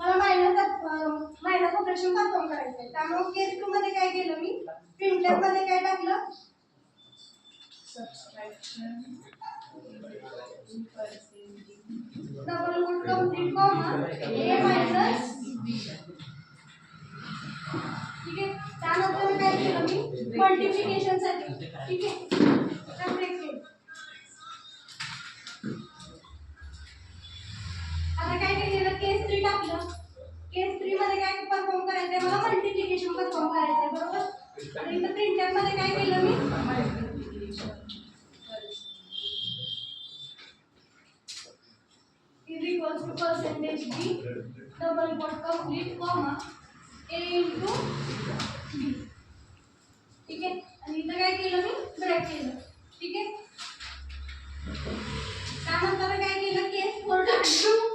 मला minus operation perform करायचं आहे. त्यामुळे केस 2 मध्ये काय केलं मी प्रिंटर मध्ये काय टाकलं subtraction double quote complete comma a minus b. ठीक आहे. त्यानंतर काय केलं मी मल्टिप्लिकेशन साठी. ठीक आहे. आता काय केलं केस 3 टाकलं. केस 3 मध्ये काय परफॉर्म करायचंय मला मल्टिप्लिकेशन परफॉर्म करायचंय बरोबर. आणि इथं प्रिंटर मध्ये काय केलं मी is equals to percentage b double quote complete comma a into b. ठीक आहे. आणि इथं काय केलं मी ब्रॅकेट केलं. ठीक आहे. त्यानंतर काय केलं केस 4 टाकलं.